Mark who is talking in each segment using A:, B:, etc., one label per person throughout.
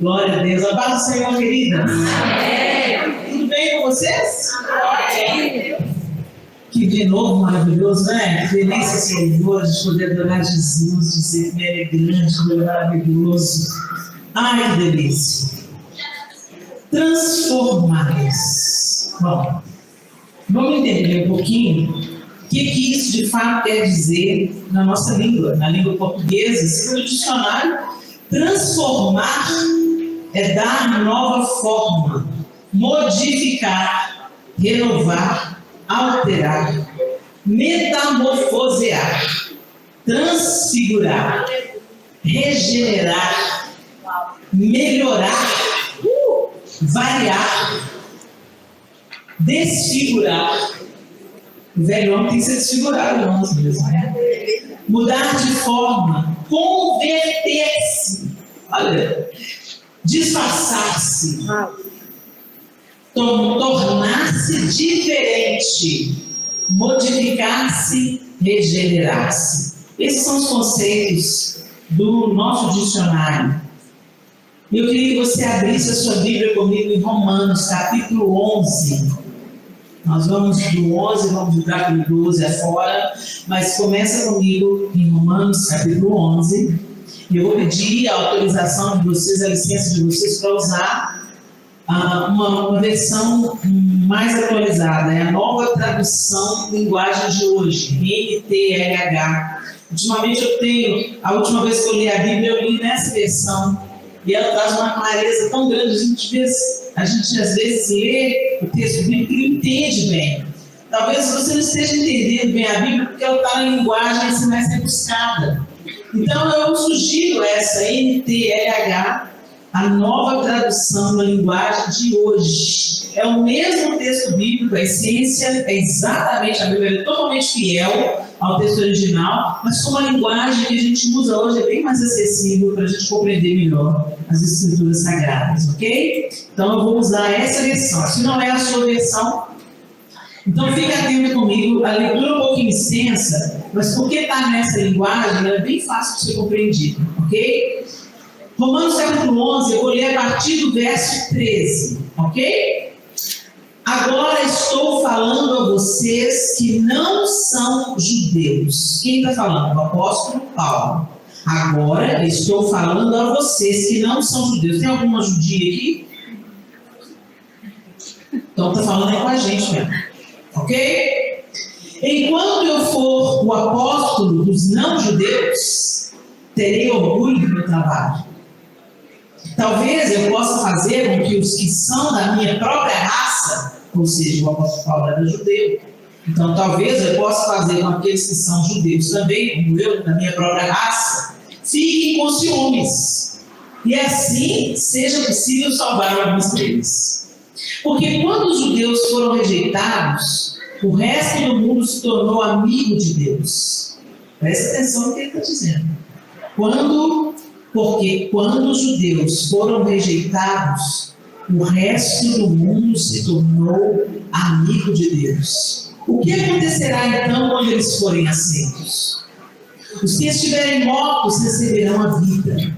A: Glória a Deus. A paz do Senhor, querida.
B: Amém.
A: Tudo bem com vocês?
B: Amém.
A: Que dia novo, maravilhoso, né? Que delícia esse louvor de poder adorar Jesus, dizer que Ele é grande, que Ele é maravilhoso. Ai, que delícia. Transformados. Bom, vamos entender um pouquinho o que isso de fato quer dizer na nossa língua, na língua portuguesa. Segundo o dicionário, transformar é dar nova forma, modificar, renovar, alterar, metamorfosear, transfigurar, regenerar, melhorar, variar, desfigurar. O velhão tem que ser desfigurado, irmãos mesmo, né? Mudar de forma, converter-se, olha, disfarçar-se, tornar-se diferente, modificar-se, regenerar-se. Esses são os conceitos do nosso dicionário. Eu queria que você abrisse a sua Bíblia comigo em Romanos, capítulo 11. Nós vamos do 11, vamos mudar para o 12 afora, mas começa comigo em Romanos, capítulo 11. E eu vou pedir a autorização de vocês, a licença de vocês para usar uma versão mais atualizada. É a nova tradução linguagem de hoje, NTLH. Ultimamente a última vez que eu li a Bíblia, eu li nessa versão. E ela traz uma clareza tão grande, a gente às vezes lê o texto bíblico e não entende bem. Talvez você não esteja entendendo bem a Bíblia porque ela está na linguagem assim mais rebuscada. Então eu sugiro essa NTLH, a nova tradução da linguagem de hoje. É o mesmo texto bíblico, a essência é exatamente, a Bíblia é totalmente fiel ao texto original, mas com uma linguagem que a gente usa hoje é bem mais acessível para a gente compreender melhor as escrituras sagradas, ok? Então eu vou usar essa versão. Se não é a sua versão, então fique atento comigo. A leitura é um pouquinho extensa, mas porque está nessa linguagem, ela é bem fácil de ser compreendida, ok? Romanos capítulo 11, eu vou ler a partir do verso 13, ok? Agora estou falando a vocês que não são judeus. Quem está falando? O apóstolo Paulo. Agora estou falando a vocês que não são judeus. Tem alguma judia aqui? Então está falando aí com a gente mesmo. Ok? Enquanto eu for o apóstolo dos não judeus, terei orgulho do meu trabalho. Talvez eu possa fazer com que os que são da minha própria raça, ou seja, o apóstolo Paulo era judeu, então talvez eu possa fazer com aqueles que são judeus também, como eu, da minha própria raça, fiquem com ciúmes, e assim seja possível salvar alguns deles. Porque quando os judeus foram rejeitados, o resto do mundo se tornou amigo de Deus. Presta atenção no que ele está dizendo. Porque quando os judeus foram rejeitados, o resto do mundo se tornou amigo de Deus. O que acontecerá então quando eles forem aceitos? Os que estiverem mortos receberão a vida.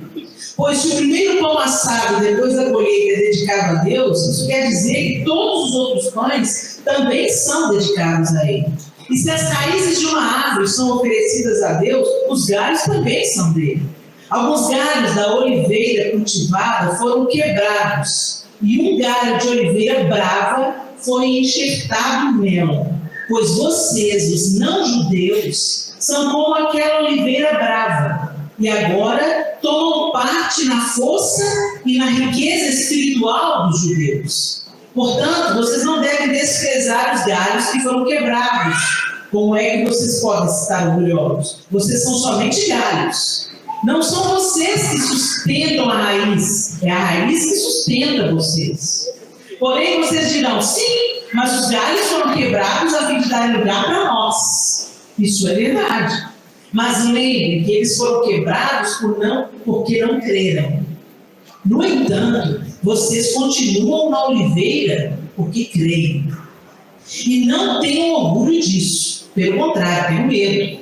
A: Pois se o primeiro pão assado depois da colheita é dedicado a Deus, isso quer dizer que todos os outros pães também são dedicados a Ele. E se as raízes de uma árvore são oferecidas a Deus, os galhos também são dele. Alguns galhos da oliveira cultivada foram quebrados, e um galho de oliveira brava foi enxertado nela. Pois vocês, os não-judeus, são como aquela oliveira brava, e agora tomam parte na força e na riqueza espiritual dos judeus. Portanto, vocês não devem desprezar os galhos que foram quebrados. Como é que vocês podem estar orgulhosos? Vocês são somente galhos. Não são vocês que sustentam a raiz, é a raiz que sustenta vocês. Porém, vocês dirão, sim, mas os galhos foram quebrados a fim de dar lugar para nós. Isso é verdade. Mas lembrem que eles foram quebrados porque não creram. No entanto, vocês continuam na oliveira porque creem. E não tenham orgulho disso. Pelo contrário, tenham medo.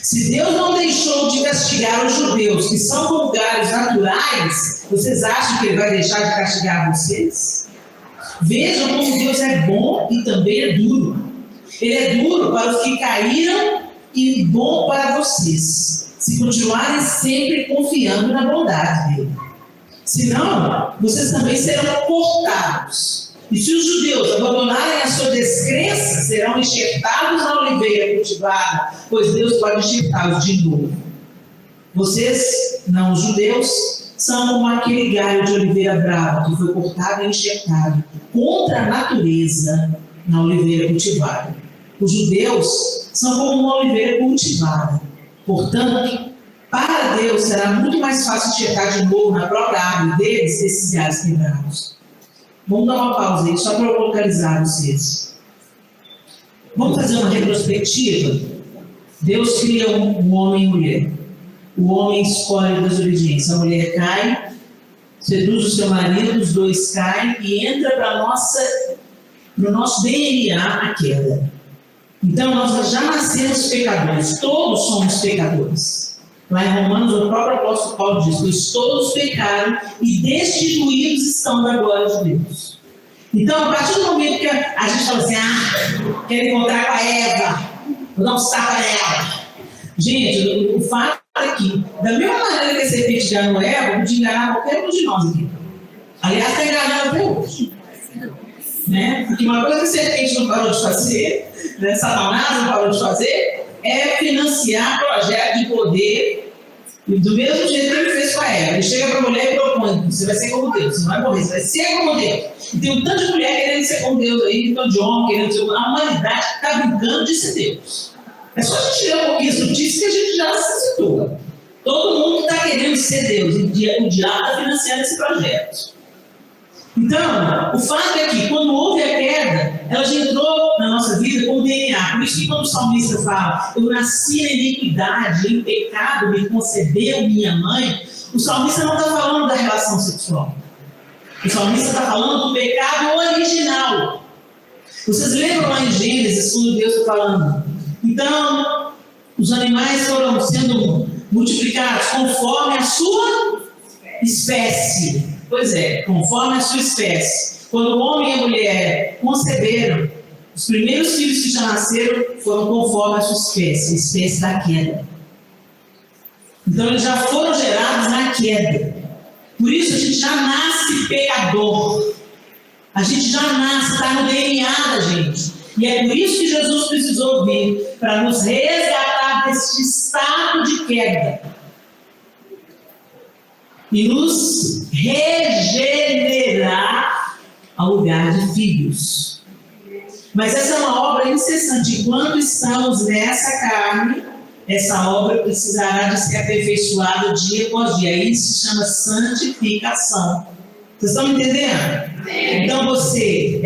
A: Se Deus não deixou de castigar os judeus, que são como galhos naturais, vocês acham que Ele vai deixar de castigar vocês? Vejam como Deus é bom e também é duro. Ele é duro para os que caíram e bom para vocês, se continuarem sempre confiando na bondade dele. Senão, vocês também serão cortados. E se os judeus abandonarem a sua descrença, serão enxertados na oliveira cultivada, pois Deus pode enxertá-los de novo. Vocês, não os judeus, são como aquele galho de oliveira brava que foi cortado e enxertado contra a natureza na oliveira cultivada. Os judeus são como uma oliveira cultivada. Portanto, para Deus será muito mais fácil enxertar de novo na própria árvore deles esses galhos quebrados. Vamos dar uma pausa aí, só para eu localizar vocês. Vamos fazer uma retrospectiva? Deus cria um homem e mulher. O homem escolhe a desobediência. A mulher cai, seduz o seu marido, os dois caem e entra para o nosso DNA a queda. Então, nós já nascemos pecadores. Todos somos pecadores. Lá em Romanos, o próprio apóstolo Paulo diz: pois todos pecaram e destituídos estão da glória de Deus. Então, a partir do momento que a gente fala assim, quero encontrar com a Eva, vou dar um tapa nela. Gente, o fato é que, da mesma maneira que a serpente enganou Eva, podia enganar qualquer um de nós aqui. Aliás, está enganando até hoje. Né? Porque uma coisa que a serpente não parou de fazer, né? Satanás não parou de fazer, é financiar projetos de poder, e do mesmo jeito que ele fez com a Eva. Ele chega para a mulher e propõe: você vai ser como Deus, você não vai morrer, você vai ser como Deus. E tem um tanto de mulher querendo ser como Deus aí, um tanto de homem querendo ser como Deus. A humanidade está brincando de ser Deus. É só a gente ler um pouquinho as notícias que a gente já se situa. Todo mundo está querendo ser Deus, e o diabo está financiando esse projeto. Então, o fato é que quando houve a queda, ela já entrou na nossa vida com o DNA. Por isso que quando o salmista fala: eu nasci na iniquidade, em pecado me concebeu minha mãe, o salmista não está falando da relação sexual. O salmista está falando do pecado original. Vocês lembram lá em Gênesis, quando Deus está falando? Então, os animais foram sendo multiplicados conforme a sua espécie. Pois é, conforme a sua espécie. Quando o homem e a mulher conceberam, os primeiros filhos que já nasceram foram conforme a sua espécie, a espécie da queda. Então eles já foram gerados na queda. Por isso a gente já nasce pecador. A gente já nasce, está no DNA da gente. E é por isso que Jesus precisou vir, para nos resgatar deste estado de queda. E nos regenerar ao lugar de filhos. Mas essa é uma obra incessante. Enquanto estamos nessa carne, essa obra precisará de ser aperfeiçoada dia após dia. Isso se chama santificação. Vocês estão me entendendo? Então você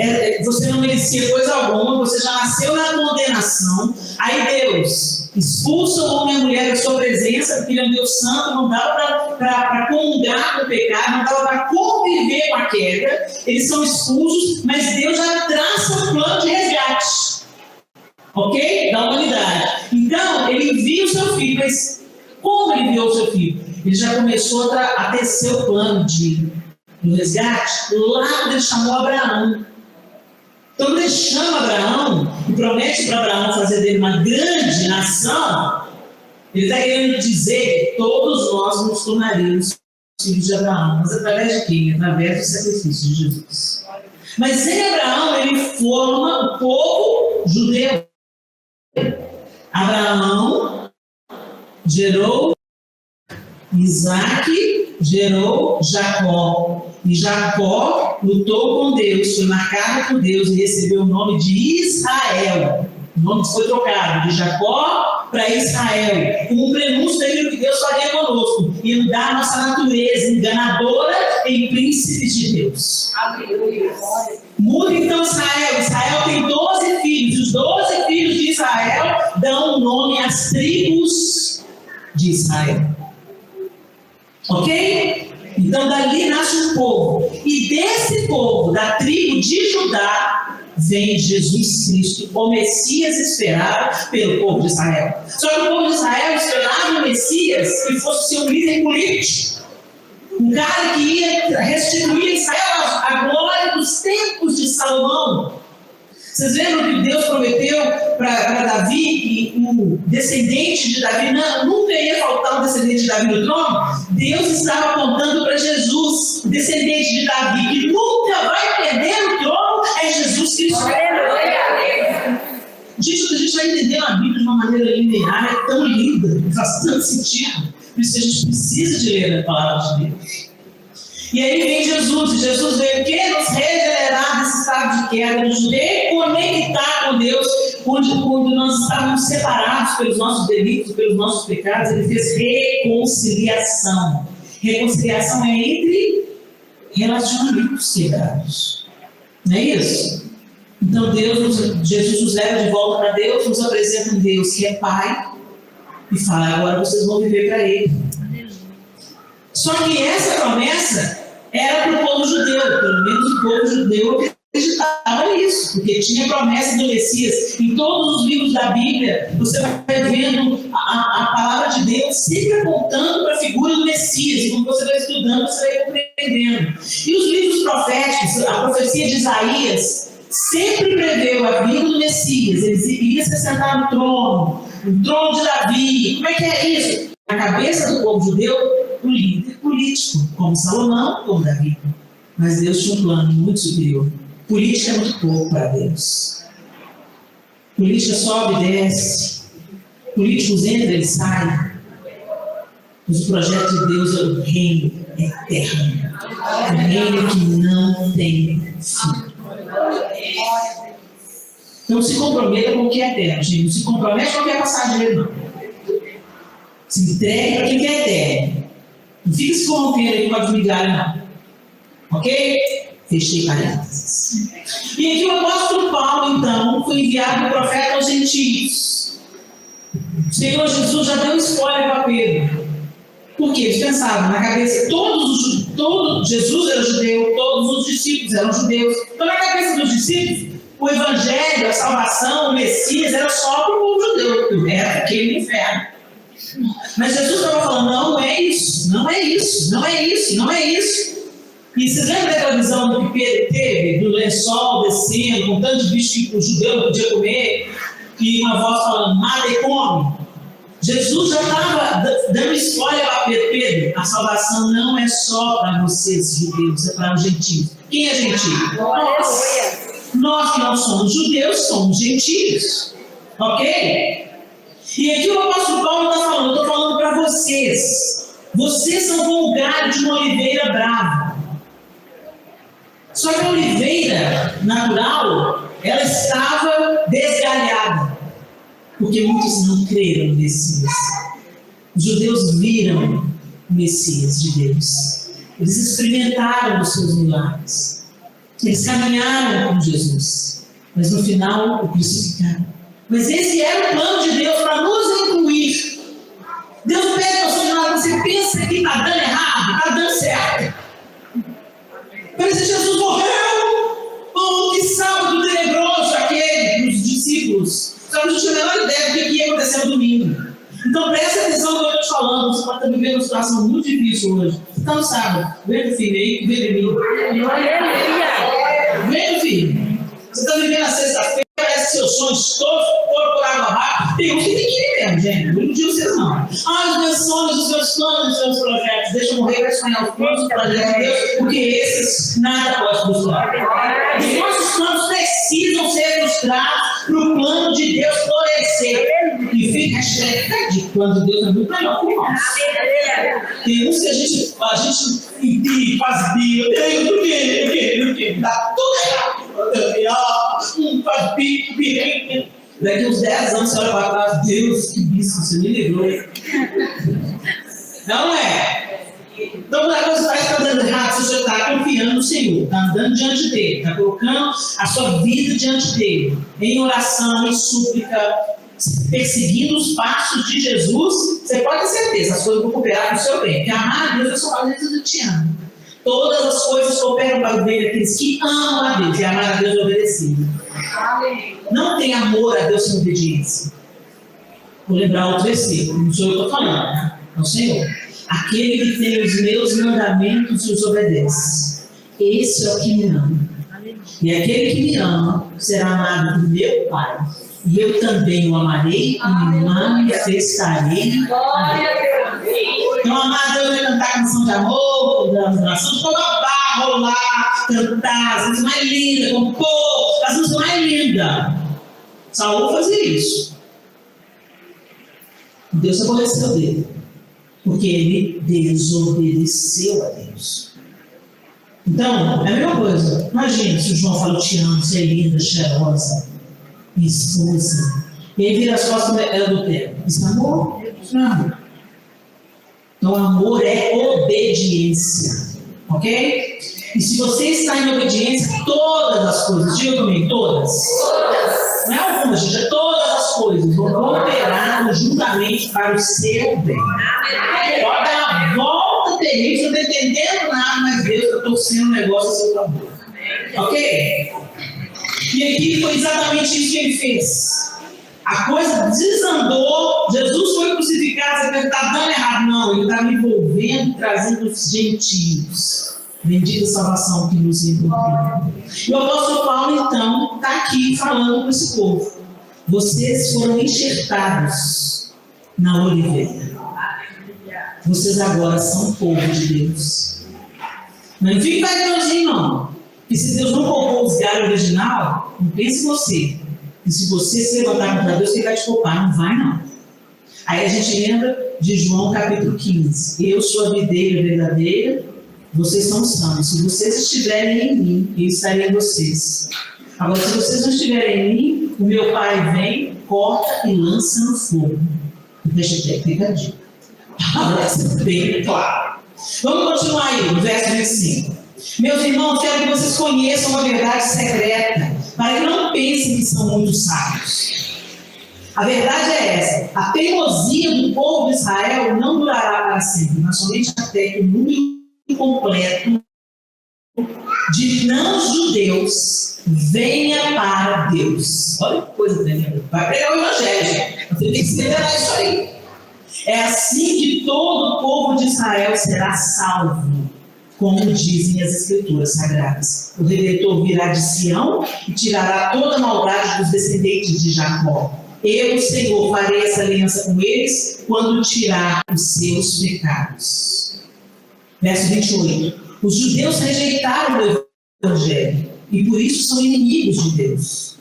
A: não merecia coisa alguma, você já nasceu na condenação. Aí Deus expulsa o homem e a mulher da sua presença, porque ele é um Deus santo, não dava para comungar com o pecado, não dava para conviver com a queda. Eles são expulsos, mas Deus já traça um plano de resgate, ok? Da humanidade. Então, ele envia o seu filho, mas como ele enviou o seu filho? Ele já começou a tecer o plano do resgate lá quando ele chamou Abraão. Então, quando ele chama Abraão e promete para Abraão fazer dele uma grande nação, ele está querendo dizer que todos nós nos tornaríamos filhos de Abraão. Mas através de quem? Através do sacrifício de Jesus. Mas em Abraão, ele forma o povo judeu. Abraão gerou Isaac, gerou Jacó. E Jacó lutou com Deus, foi marcado por Deus e recebeu o nome de Israel. O nome foi trocado de Jacó para Israel, como um prenúncio daquilo que Deus faria conosco, e mudar nossa natureza enganadora em príncipes de Deus. Aleluia. Muda então Israel. Israel tem 12 filhos. Os 12 filhos de Israel dão nome às tribos de Israel. Ok? Então dali nasce um povo. E desse povo, da tribo de Judá, vem Jesus Cristo, o Messias esperado pelo povo de Israel. Só que o povo de Israel esperava o Messias que fosse ser um líder político, um cara que ia restituir a Israel a glória dos tempos de Salomão. Vocês lembram que Deus prometeu para Davi que o descendente de Davi, nunca ia faltar um descendente de Davi no trono? Deus estava apontando para Jesus, o descendente de Davi, que nunca vai perder o trono, é Jesus Cristo. Gente, a gente vai entender a Bíblia de uma maneira linear, é tão linda, faz tanto sentido. Por isso que a gente precisa de ler a palavra de Deus. E aí vem Jesus, e Jesus veio que nos regenerar desse estado de queda, nos reconectar com Deus, quando nós estávamos separados pelos nossos delitos, pelos nossos pecados. Ele fez reconciliação. Reconciliação é entre relacionamentos quebrados. Não é isso? Então Jesus nos leva de volta para Deus, nos apresenta um Deus que é Pai, e fala: agora vocês vão viver para Ele. Só que essa promessa era para o povo judeu, pelo menos o povo judeu acreditava nisso, porque tinha promessa do Messias. Em todos os livros da Bíblia, você vai vendo a palavra de Deus sempre apontando para a figura do Messias, e quando você vai estudando, você vai compreendendo. E os livros proféticos, a profecia de Isaías, sempre preveu a vinda do Messias. Ele iria se sentar no trono de Davi. Como é que é isso? Na cabeça do povo judeu, o líder político, como Salomão, como Davi. Mas Deus tinha um plano muito superior. Política é muito pouco para Deus. Política sobe e desce. Políticos entram e saem. Mas o projeto de Deus é o reino eterno. O reino que não tem fim. Não se comprometa com o que é eterno, gente. Não se compromete com o que é passageiro, não. Se entregue para quem é eterno. Não fica se corrompendo aí com a migalha, não. Ok? Fechei parênteses. E aqui o apóstolo Paulo, então, foi enviado o profeta aos gentios. O Senhor Jesus já deu spoiler para Pedro. Por quê? Eles pensavam na cabeça, Jesus era judeu, todos os discípulos eram judeus. Então, na cabeça dos discípulos, o evangelho, a salvação, o Messias era só para o povo judeu, o resto aquele inferno. Mas Jesus estava falando: não é isso, não é isso, não é isso, não é isso. E vocês lembram daquela visão do que Pedro teve, do lençol descendo, com tanto de bicho que o judeu não podia comer, e uma voz falando: mata e come. Jesus já estava dando spoiler para Pedro: a salvação não é só para vocês judeus, é para os gentios. Quem é gentio? Nós que não somos judeus, somos gentios. Ok? E aqui o apóstolo Paulo está falando: eu estou falando para vocês. Vocês são como o galho de uma oliveira brava. Só que a oliveira natural, ela estava desgalhada, porque muitos não creram no Messias. Os judeus viram o Messias de Deus. Eles experimentaram os seus milagres. Eles caminharam com Jesus. Mas no final, o crucificaram. Mas esse era o plano de Deus para nos incluir. Deus pega o seu milagre, você pensa que está dando errado, está dando certo. Mas Jesus morreu. Oh, que sábado tenebroso aquele dos discípulos. Só que a gente não tinha a menor ideia do que ia acontecer no domingo. Então presta atenção no que eu estou te falando. Você pode estar vivendo uma situação muito difícil hoje. Você está no sábado. Vem, filho, aí, vem de mim. Vem, filho. Você está vivendo a sexta-feira, parece seus sonhos todos foram por água rápida. Tem uns que tem que ir mesmo, gente. Eu não digo vocês não. Os meus sonhos, os meus planos, os meus projetos. Deixa eu morrer para sonhar os planos, os projetos de Deus, porque esses nada pode frustrar. Os nossos planos precisam ser frustrados para o plano de Deus florescer. E fica cheia de quando Deus é muito melhor que nós. Tem uns que a gente faz bico, do que? Dá tudo errado. Faz bico. Daqui uns 10 anos você olha para trás: Deus, que isso, você me livrou. Não é? Então, quando a coisa está dando errado, você está confiando no Senhor, está andando diante dele, está colocando a sua vida diante dele, em oração, em súplica, perseguindo os passos de Jesus. Você pode ter certeza, as coisas vão cooperar para o seu bem. Porque amar a Deus é só fazer isso do te amo. todas as coisas cooperam para o bem daqueles que amam a Deus, e amar a Deus é obedecer. Não tem amor a Deus sem obediência. Vou lembrar outro versículo, não sou eu que estou falando, né? É o Senhor. Aquele que tem os meus mandamentos e os obedece, esse é o que me ama. E aquele que me ama será amado do meu Pai. E eu também o amarei e me manifestarei. Então, amar a Deus é cantar canção de amor, da adoração, de colocar, rolar, cantar, as músicas mais lindas, compor, as músicas mais lindas. Saul fazia isso. Deus aborreceu dele, porque ele desobedeceu a Deus. Então, é a mesma coisa. Imagina se o João fala: te amo, você é linda, cheirosa, minha esposa. E aí vira as costas do tempo. Isso é amor? Não. Então, amor é obediência. Ok? E se você está em obediência, todas as coisas, diga comigo, todas. Não é algumas, gente, é todas as coisas vão cooperar juntamente para o seu bem. Pode dar uma volta terrível, não estou entendendo nada, mas Deus está torcendo o negócio a seu favor. Ok? E aqui foi exatamente isso que ele fez. A coisa desandou, Jesus foi crucificado, você está dando errado. Não, ele estava envolvendo, trazendo os gentios. Bendita salvação que nos envolveu. E o apóstolo Paulo, então, está aqui falando com esse povo. Vocês foram enxertados na oliveira. Vocês agora são povo de Deus. Não fique vaidosinho, não. E se Deus não poupou os galhos original, não pense você. E se você se levantar contra Deus, ele vai te poupar. Não vai, não. Aí a gente lembra de João capítulo 15. Eu sou a videira verdadeira, vocês são os ramos. Se vocês estiverem em mim, eu estarei em vocês. Agora, se vocês não estiverem em mim, o meu Pai vem, corta e lança no fogo. Deixa eu ter picadinho. Parece bem claro. Vamos continuar aí, no verso 25. Meus irmãos, quero que vocês conheçam uma verdade secreta, para que não pensem que são muito sábios. A verdade é essa: a teimosia do povo de Israel não durará para sempre, mas somente até que o número completo de não-judeus venha para Deus. Olha que coisa tremenda. Vai pregar o evangelho, gente. Você tem que celebrar isso aí. É assim que todo o povo de Israel será salvo, como dizem as Escrituras Sagradas. O Redentor virá de Sião e tirará toda a maldade dos descendentes de Jacó. Eu, o Senhor, farei essa aliança com eles quando tirar os seus pecados. Verso 28. Os judeus rejeitaram o Evangelho e por isso são inimigos de Deus,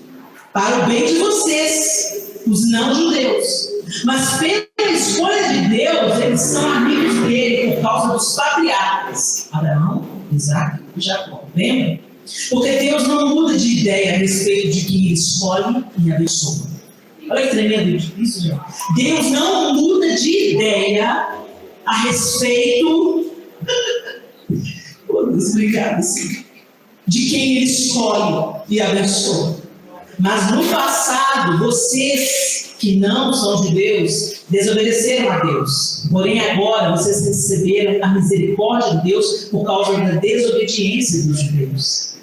A: para o bem de vocês, os não-judeus. Mas pela escolha de Deus, eles são amigos dele por causa dos patriarcas, Abraão, Isaac e Jacó. Lembra? Porque Deus não muda de ideia a respeito de quem ele escolhe e abençoa. Olha que tremendo isso, gente. Deus não muda de ideia a respeito vou explicar assim, de quem ele escolhe e abençoa. Mas no passado, vocês que não são judeus desobedeceram a Deus. Porém agora vocês receberam a misericórdia de Deus por causa da desobediência dos judeus.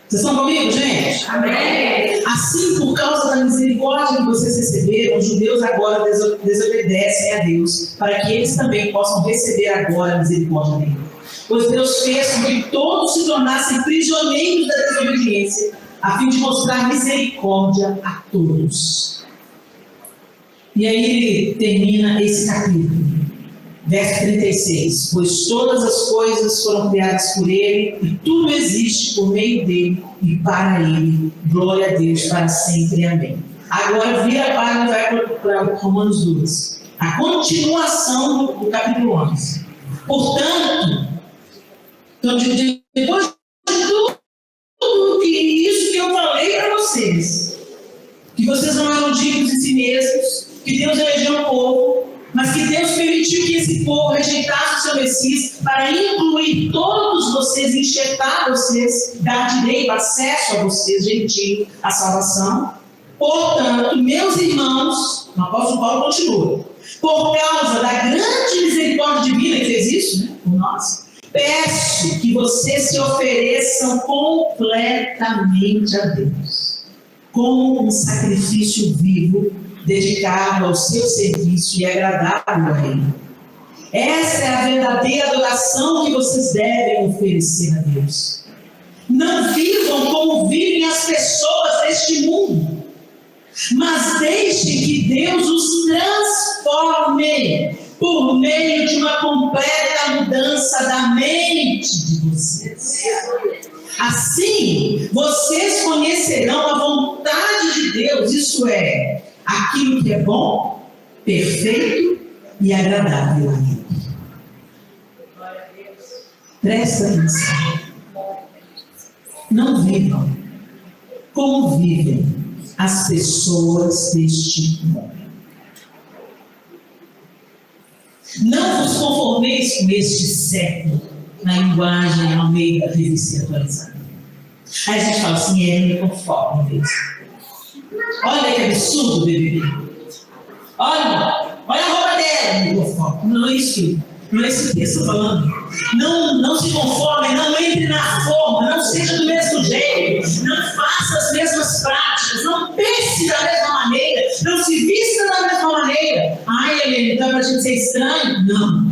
A: Vocês estão comigo, gente?
B: Amém.
A: Assim, por causa da misericórdia que vocês receberam, os judeus agora desobedecem a Deus, para que eles também possam receber agora a misericórdia dele. Pois Deus fez com que todos se tornassem prisioneiros da desobediência, a fim de mostrar misericórdia a todos. E aí ele termina esse capítulo, verso 36. Pois todas as coisas foram criadas por ele, e tudo existe por meio dele e para ele. Glória a Deus para sempre. Amém. Agora vira a página e vai para Romanos 2. A continuação do capítulo 11. Portanto, depois de tudo isso que eu falei para vocês, que vocês não eram dignos de si mesmos, que Deus elegeu um povo, mas que Deus permitiu que esse povo rejeitasse o seu Messias para incluir todos vocês, enxertar vocês, dar direito, acesso a vocês, gentil, à salvação. Portanto, meus irmãos, o apóstolo Paulo continua, por causa da grande misericórdia divina que fez isso, né, por nós, peço que vocês se ofereçam completamente a Deus, como um sacrifício vivo, dedicado ao seu serviço e agradável a Ele. Essa é a verdadeira adoração que vocês devem oferecer a Deus. Não vivam como vivem as pessoas deste mundo, mas deixem que Deus os transforme por meio de uma completa mudança da mente de vocês. Assim, vocês conhecerão a vontade de Deus, isso é, aquilo que é bom, perfeito e agradável a Ele. Presta atenção. Não vivam como vivem as pessoas deste mundo. Não vos conformeis com este século, na linguagem ao meio da revista atualizada. Aí a gente fala assim, me conformo mesmo. Olha que absurdo, bebê. Olha a roupa dela, me conformo. Não é isso. Não é isso que eu estou falando. Não se conforme, não entre na forma, não seja do mesmo jeito, não faça as mesmas práticas, não pense da mesma maneira, não se vista da mesma maneira. Ai, Helena, então é para a gente ser estranho? Não.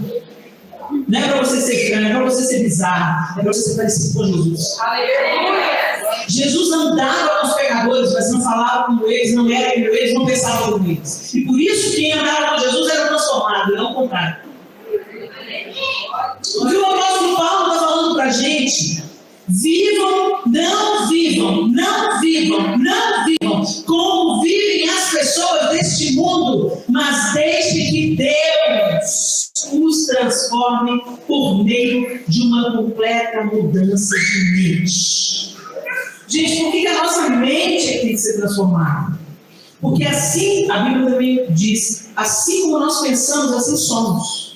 A: Não é para você ser estranho, é para você ser bizarro, é para você ser parecido com Jesus.
B: Aleluia!
A: Jesus andava com os pecadores, mas não falava como eles, não era como eles, não pensava como eles. E por isso quem andava com Jesus era transformado, não o contrário. O que o apóstolo Paulo está falando para a gente? Não vivam como vivem as pessoas deste mundo, mas deixe que Deus os transforme por meio de uma completa mudança de mente. Gente, por que a nossa mente tem que ser transformada? Porque assim, a Bíblia também diz, assim como nós pensamos, assim somos.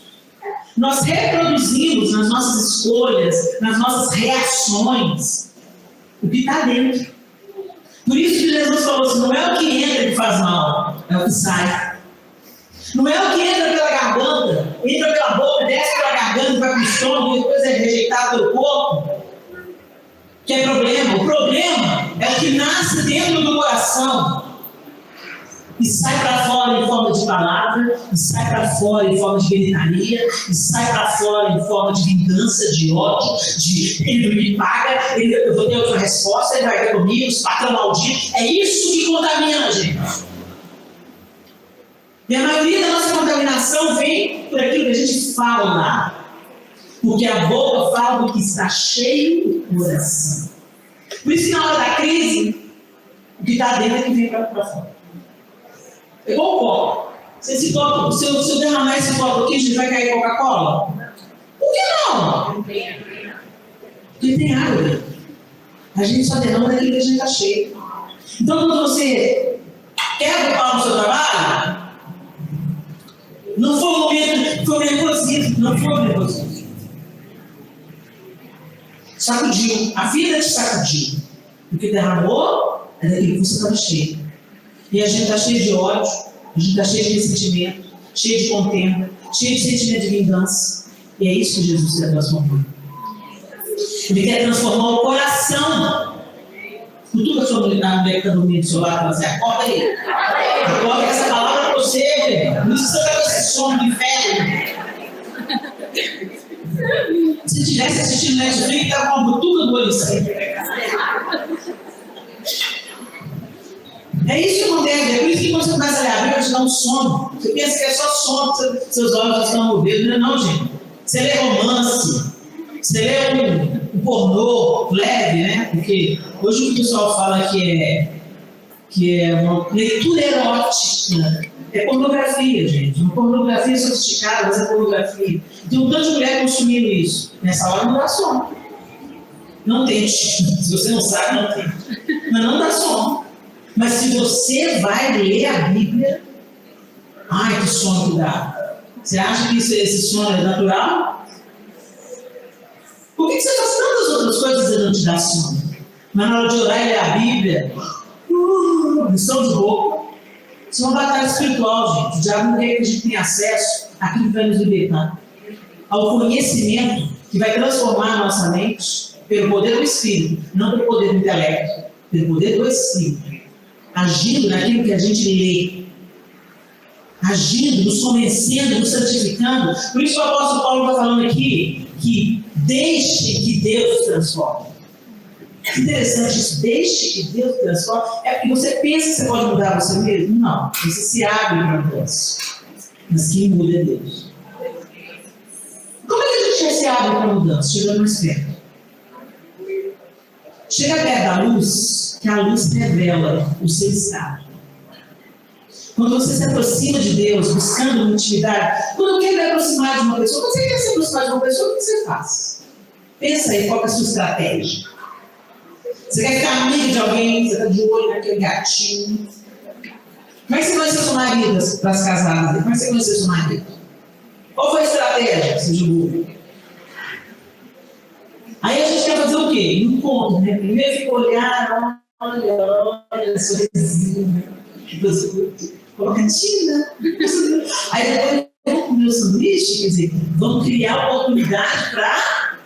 A: Nós reproduzimos nas nossas escolhas, nas nossas reações, o que está dentro. Por isso que Jesus falou assim, não é o que entra que faz mal, é o que sai. Não é o que entra pela garganta, entra pela boca, desce pela garganta, vai para o estômago e depois é rejeitado pelo corpo, que é problema. O problema é o que nasce dentro do coração. E sai para fora em forma de palavra, e sai para fora em forma de gritaria, e sai para fora em forma de vingança, de ódio, de ele não me paga, eu vou ter outra resposta, ele vai ter comigo, os patrão malditos. É isso que contamina a gente. E a maioria da nossa contaminação vem por aquilo que a gente fala, porque a boca fala do que está cheio do coração. Por isso que na hora da crise, o que está dentro é que vem para fora. É igual o copo. Se eu derramar esse copo aqui, a gente vai cair Coca-Cola? Por que não? Porque tem água dentro. A gente só derrama daquilo que a gente está cheio. Então, quando você quebra o pau no seu trabalho, não foi um momento, foi nervosismo, não foi nervosismo. Sacudiu, a vida te sacudiu. O que derramou é daquilo que você estava cheio. E a gente está cheio de ódio, a gente está cheio de ressentimento, cheio de contenda, cheio de sentimento de vingança. E é isso que Jesus quer transformar. Ele quer transformar o coração. Cutuca a sua mulher que está dormindo do seu lado e fala assim, acorda aí. Acorda essa palavra para você, velho. Não precisa dar esse sono do inferno. Se tivesse assistindo Netflix, estava com uma butuca do olho assim. É isso que acontece, é por isso que quando você começa a ler a Bíblia, te dá um sono. Você pensa que é só sono, seus olhos estão movidos. Não é não, gente. Você lê romance, você lê um pornô leve, né? Porque hoje o pessoal fala que é uma leitura erótica. É pornografia, gente. Uma pornografia sofisticada, mas é pornografia. Tem um tanto de mulher consumindo isso. Nessa hora não dá sono. Não tente. Se você não sabe, não tente. Mas não dá sono. Mas se você vai ler a Bíblia, ai, que sono que dá. Você acha que esse sono é natural? Por que você faz tantas outras coisas e não te dá sono? Mas na hora de orar e ler a Bíblia, lição de boca. Isso é uma batalha espiritual, gente. O diabo não quer que a gente tenha acesso àquilo que vai nos libertar. Ao conhecimento que que vai transformar a nossa mente pelo poder do Espírito, não pelo poder do intelecto, pelo poder do Espírito, agindo naquilo que a gente lê, agindo, nos convencendo, nos santificando. Por isso que o apóstolo Paulo está falando aqui que deixe que Deus transforme. Que interessante isso, deixe que Deus transforme. É porque você pensa que você pode mudar você mesmo? Não, você se abre para mudança. Mas quem muda é Deus. Como é que a gente se abre para mudança? Chegando mais perto. Chega perto da luz, que a luz revela o seu estado. Quando você se aproxima de Deus, buscando uma intimidade, quando quer me aproximar de uma pessoa, quando você quer se aproximar de uma pessoa, o que você faz? Pensa aí, qual é a sua estratégia? Você quer ficar amigo de alguém, você está de olho naquele gatinho. Como é que você conheceu seu marido para as casadas? Como é que você conheceu seu marido? Qual foi a estratégia que você julgou? Aí a gente quer fazer o quê? Encontro, né? Primeiro fica olhar, olha, sorrisinho, colocatina. Aí depois vamos comer o sanduíche, quer dizer, vamos criar oportunidade para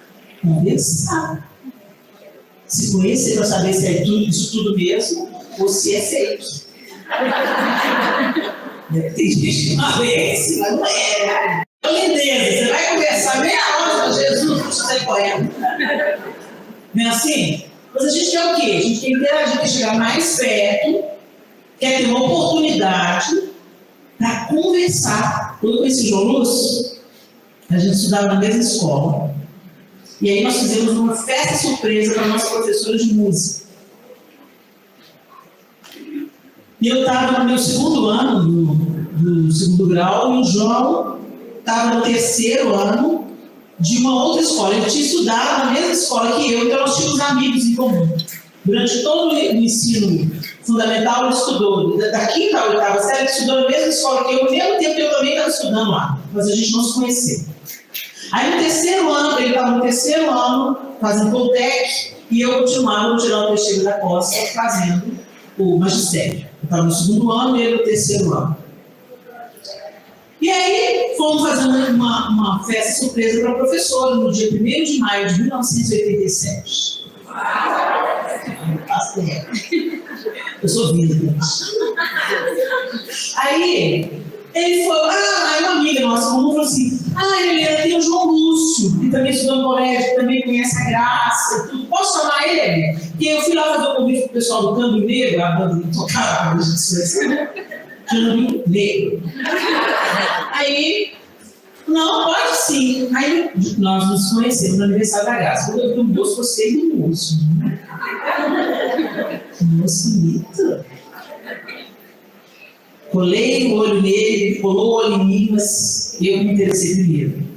A: conversar. Se conhecer para saber se é tudo, isso tudo mesmo ou se é fake. Tem gente que não é esse, mas não é. Lindeza, você vai conversar meia hora com Jesus para você correndo. Não é assim? Mas a gente quer o quê? A gente quer interagir, quer chegar mais perto, quer ter uma oportunidade para conversar. Quando eu conheci o João Lúcio, a gente estudava na mesma escola. E aí nós fizemos uma festa surpresa para a nossa professora de música. E eu estava no meu segundo ano do segundo grau e o João estava no terceiro ano de uma outra escola. Ele tinha estudado na mesma escola que eu, então nós tínhamos amigos em comum. Durante todo o ensino fundamental, ele estudou. Da quinta à oitava série, ele estudou na mesma escola que eu, ao mesmo tempo que eu também estava estudando lá. Mas a gente não se conheceu. Aí no terceiro ano, ele estava no terceiro ano, fazendo Poltec, e eu continuava tirando o Teixeira da Costa, fazendo o magistério. Eu estava no segundo ano e ele no terceiro ano. E aí, fomos fazer uma festa surpresa para a professora no dia 1º de maio de 1987. Eu sou viva. Aí, ele falou, aí uma amiga nossa falou assim, Helena, tem o João Lúcio, que também estudou no colégio, também conhece a Graça, tudo. Posso chamar ele? E eu fui lá fazer o convite para o pessoal do Câmbio Negro, a banda que tocava, a gente se Câmbio Negro. Aí, não, pode sim. Aí nós nos conhecemos no aniversário da Graça. Quando eu vi o moço, gostei do moço. Moço bonito. Colei o olho nele, colou o olho em mim, mas eu me interessei primeiro.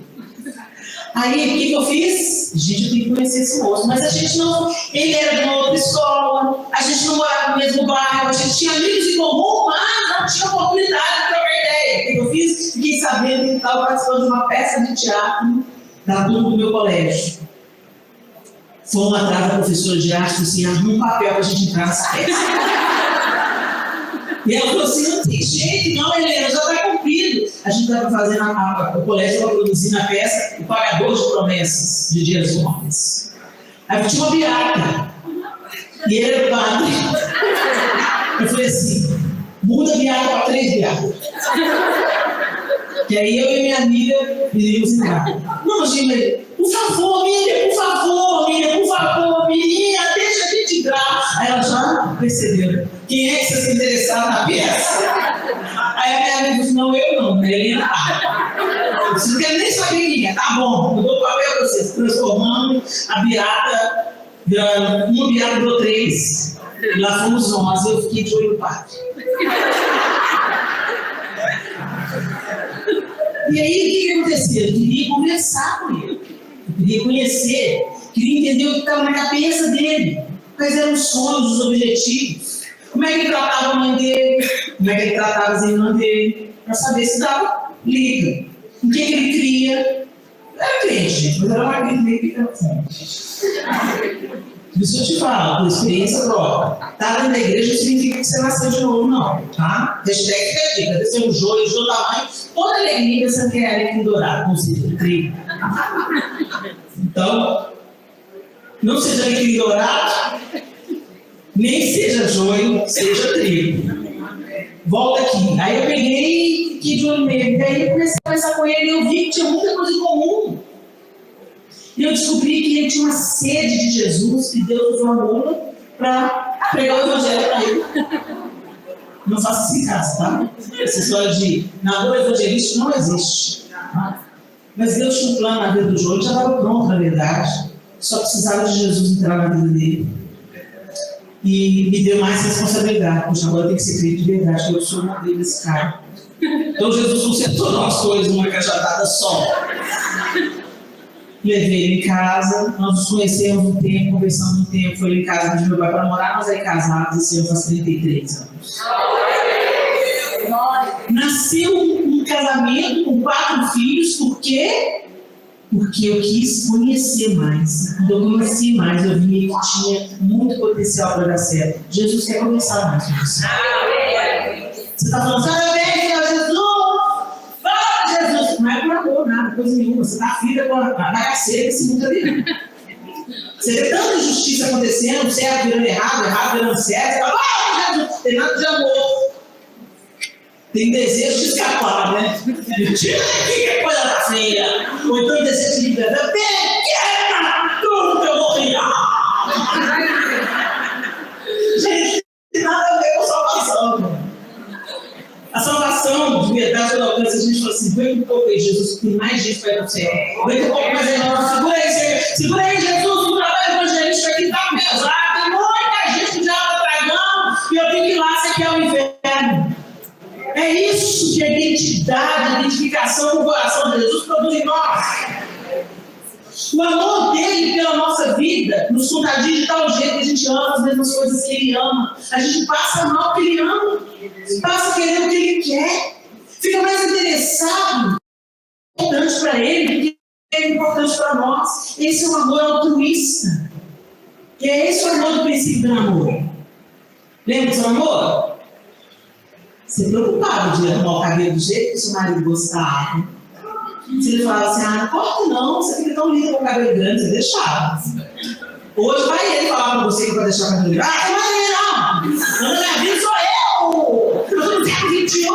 A: Aí, o que eu fiz? Gente, eu tenho que conhecer esse moço. Mas a gente não... Ele era de uma outra escola, a gente não morava no mesmo bairro, a gente tinha amigos em comum, mas não tinha oportunidade de trocar ideia. O que eu fiz? Fiquei sabendo que ele estava participando de uma peça de teatro da turma do meu colégio. Fomos atrás da professora de arte e assim, arruma um papel para a gente entrar nessa peça. E ela falou assim, não tem jeito, não, Helena, já está cumprido. A gente estava fazendo o colégio estava produzindo a peça O Pagador de Promessas, de Dias Gomes. Aí tinha uma beata, e ele era padre. Eu falei assim, muda a beata para 3 beatas. Que aí eu e minha amiga iríamos entrar. Não, gente, por favor, Miriam, por favor, menina, deixa a gente entrar. Aí ela já percebeu. Quem é que você se interessar na peça? Aí a minha amiga disse, não, eu não, a Helena tá. Você não quer nem saber quem é, tá bom, eu dou o papel para vocês, transformando a beata, uma beata virou 3, e lá fomos nós, eu fiquei de olho no padre. E aí, o que aconteceu? Eu queria conversar com ele, eu queria conhecer, queria entender o que estava na cabeça dele, quais eram os sonhos, os objetivos. Como é que ele tratava a mãe dele, como é que ele tratava as irmãs dele, para saber se dava liga. O que ele cria. Era crente, gente, mas era uma crente meio pequena. Por isso eu te falo, por experiência própria. Estar dentro da igreja não significa que você nasceu de novo, não. Tá? Hashtag fica a dica. Desceu um joio do tamanho, toda alegria você quer alecrim dourado, com cílio de trigo. Então, não seja líquido dourado, nem seja joio, seja trigo. Volta aqui. Aí eu peguei e fiquei de olho nele. Daí eu comecei a conversar com ele e eu vi que tinha muita coisa em comum. E eu descobri que ele tinha uma sede de Jesus e Deus usou a Lula para pregar o evangelho para ele. Não faça isso em casa, tá? Essa história de namoro evangelístico não existe. Tá? Mas Deus tinha um plano na vida do João, ele já estava pronto, na verdade. Só precisava de Jesus entrar na vida dele. E me deu mais responsabilidade. Poxa, agora tem que ser feito de verdade, que eu sou uma desse cara. Então Jesus consertou as coisas numa cajatada só. Levei ele em casa, nós nos conhecemos um tempo, conversamos um tempo, foi em casa de meu pai para morar, nós aí casados, esse ano faz 33 anos. Nasceu um casamento com 4 filhos, por quê? Porque eu quis conhecer mais. Quando eu conheci mais, eu vi que tinha muito potencial para dar certo. Jesus quer conversar mais com você. Você está falando, Senhor Jesus! Fala, Jesus! Não é por amor, nada, coisa nenhuma. Você está aflita com a bagaceira desse mundo ali. Você vê tanta injustiça acontecendo, certo virando errado, errado virando certo. Você fala, Jesus! Não tem nada de amor. Tem desejo de escapar, né? Tira daqui que é coisa da feia. Ou então desejo de liberdade. Pequena, tudo que eu vou criar. Gente, não tem nada a ver com salvação. A salvação, de verdade, quando alcança, a gente fala assim, vem um pouco aí, Jesus, tem mais gente para ir para o céu. Vem um pouco mais aí, não. Segura aí, Jesus, o trabalho evangelístico aqui está pesado. Tem muita gente que já está tragando e eu tenho que ir lá, você quer o inferno. É isso que a identidade, a identificação com o coração de Jesus produz em nós. O amor dele pela nossa vida nos contagia de tal jeito que a gente ama as mesmas coisas que ele ama. A gente passa a amar o que ele ama, passa a querer o que ele quer, fica mais interessado, importante para ele do que é importante para nós. Esse é um amor altruísta. E é esse o amor do princípio do amor. Lembra do seu amor? Você é preocupado de arrumar o cabelo do jeito que o seu marido gostava. Se ele falava assim, não corta não, você fica tão lindo com o cabelo grande, você deixava. Hoje vai ele falar pra você que vai deixar o cabelo grande. Não, não, minha vida sou eu! Eu tô no século XXI!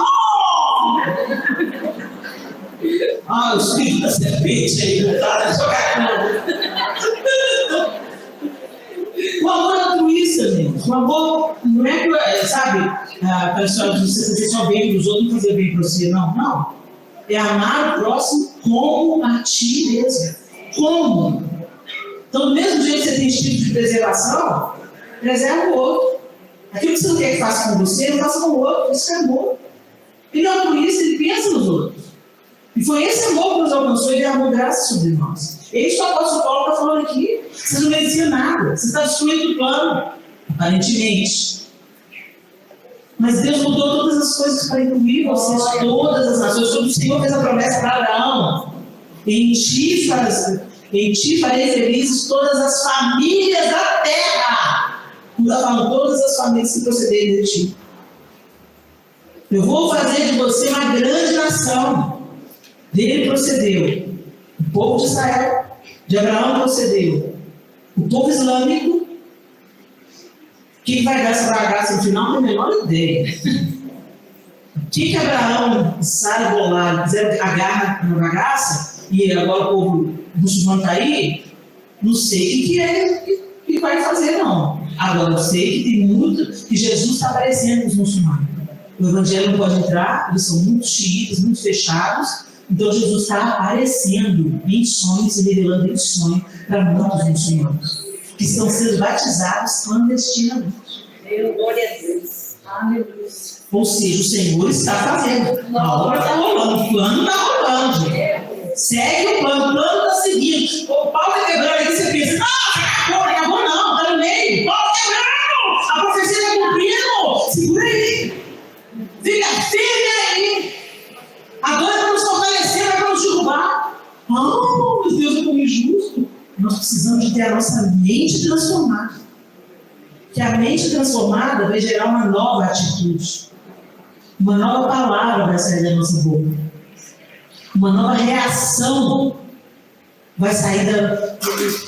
A: O espírito da serpente aí, tá? O amor é altruísta, gente. O amor não é que, sabe, a pessoa diz que você só bem para os outros e fazer bem para você. Não, não. É amar o próximo como a ti mesmo. Como? Então, do mesmo jeito que você tem instinto de preservação, preserva o outro. Aquilo que você não quer que faça com você, não faça com o outro. Isso é amor. Ele é altruísta, ele pensa nos outros. E foi esse amor que nos alcançou e derramou graça sobre nós. Esse que o apóstolo Paulo está falando aqui. Você não merecia nada. Você está destruindo o plano, aparentemente. Mas Deus mudou todas as coisas para incluir vocês, todas as nações. Quando o Senhor fez a promessa para Abraão, em ti farei felizes todas as famílias da terra. Não está falando todas as famílias que procederem de ti. Eu vou fazer de você uma grande nação. Dele procedeu o povo de Israel, de Abraão procedeu o povo islâmico. Quem vai dar essa bagaça no final não tem a menor ideia. O que Abraão e Sara bolaram, fizeram agarra na bagaça e agora o povo muçulmano está aí? Não sei o que é que vai fazer, não. Agora eu sei que tem muito, que Jesus está aparecendo nos muçulmanos. O evangelho não pode entrar, eles são muito xiitas, muito fechados. Então Jesus está aparecendo em sonhos e revelando em sonho para muitos muçulmanos que estão sendo batizados clandestinamente.
B: Glória a Deus. Aleluia.
A: Ou seja, o Senhor está fazendo. A obra está rolando, o plano está rolando. Segue o plano está seguindo. O pau está quebrando aí, você pensa, acabou não, está no meio. Pau quebrando, a profecia está cumprindo. Segura aí. Fica firme aí. Agora vamos fortalecer, agora vamos derrubar. Mas Deus é como injusto. Nós precisamos de ter a nossa mente transformada. Que a mente transformada vai gerar uma nova atitude. Uma nova palavra vai sair da nossa boca. Uma nova reação vai sair